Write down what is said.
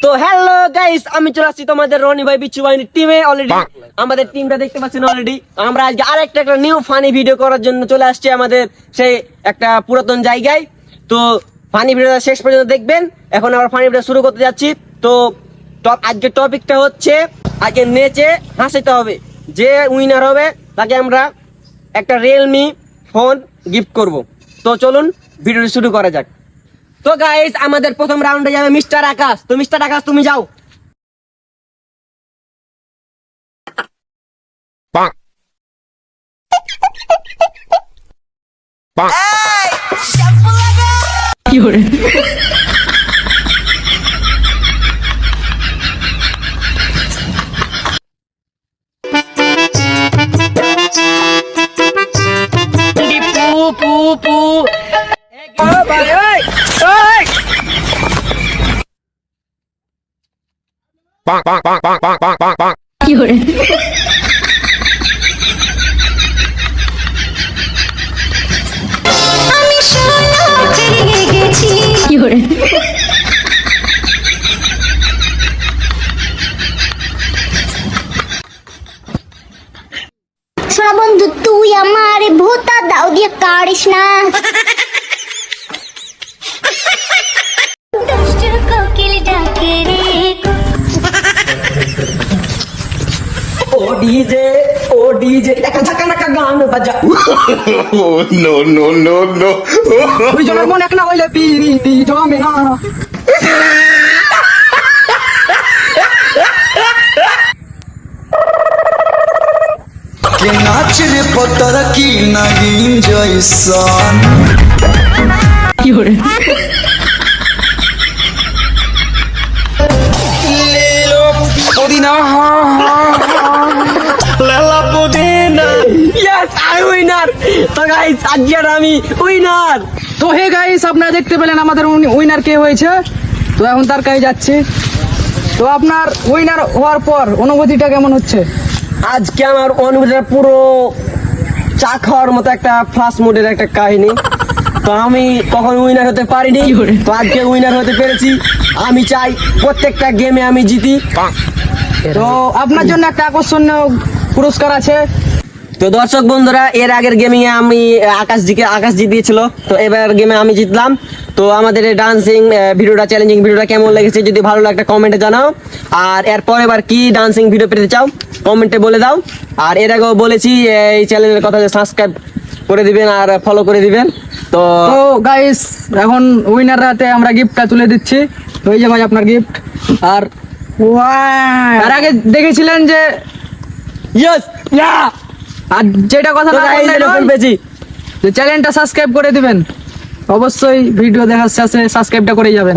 তো hello guys, আমি চলে আসছি তোমাদের রনি ভাই বিচ্ছু বাহিনীর টিমে। অলরেডি আমাদের টিমটা দেখতে পাচ্ছেন। অলরেডি আমরা আজকে আরেকটা নিউ ফানি ভিডিও করার জন্য চলে আসছি আমাদের সেই একটা পুরাতন জায়গায়। তো ফানি ভিডিওটা শেষ পর্যন্ত দেখবেন। এখন আমরা ফানি ভিডিও শুরু করতে যাচ্ছি। তো আজকের টপিকটা হচ্ছে আজকে নেচে হাসিতে হবে। যে উইনার হবে তাকে আমরা একটা রিয়েলমি ফোন গিফট করব। তো চলুন ভিডিওটি শুরু করা যাক। তো গাইস, আমাদের প্রথম রাউন্ডে যাবে মিস্টার আকাশ। তো মিস্টার আকাশ, তুমি যাও। কি করে পু পু ভাই ওই ওই কি করে আমি সোনা পেয়ে গেছি কি করে সোনা বন্ধু তুই আমার ভূতা দাও দিয়ে কাড়িস না দুষ্টু কোকিল ডাকে রে ও ডিজে একটা ঝাঁকা গান বাজা। Oh, no, no, no, no. ওই জনের মনে একটা হইলে পিরিতি জমে না। के नाच रे पतर की नगीन जैसन কি করে তো গাইস, আজকে আমি উইনার। তো হে গাইস, আপনারা দেখতে পেলেন আমাদের উইনার কে হয়েছে। তো এখন তার কাছে যাচ্ছি। তো আপনার উইনার হওয়ার পর অনুভূতিটা কেমন হচ্ছে? আজকে আমার অনুভূতিটা পুরো চা খাওয়ার মতো একটা ফ্লাশ মুডের একটা কাহিনী। তো আমি কখন উইনার হতে পারিনি, তো আজকে উইনার হতে পেরেছি। আমি চাই প্রত্যেকটা গেমে আমি জিতি। তো আপনার জন্য একটা আকর্ষণীয় পুরস্কার আছে। তো দর্শক বন্ধুরা, এর আগের গেমিং এ আমি আকাশ জিতিয়েছিল। তো এবার গেমে আমি জিতলাম। তো আমাদের এই ডান্সিং ভিডিওটা, চ্যালেঞ্জিং ভিডিওটা কেমন লেগেছে যদি ভালো লাগে কমেন্টে জানাও। আর এরপর এবার কি ডান্সিং ভিডিও পেতে চাও কমেন্টে বলে দাও। আর এর আগেও বলেছি এই চ্যানেলের কথা, সাবস্ক্রাইব করে দিবেন আর ফলো করে দিবেন। তো তো গাইস, এখন উইনার হাতে আমরা গিফটটা তুলে দিচ্ছি। তো এই যে ভাই আপনার গিফট। আর তার আগে দেখেছিলেন যে ইয়েস ইয়া, আর যেটা কথা তো না গাইস বললে এরকম নয়, পেয়েছি। যে চ্যানেলটা সাবস্ক্রাইব করে দিবেন। অবশ্যই ভিডিও দেখার শেষে সাবস্ক্রাইবটা করে যাবেন।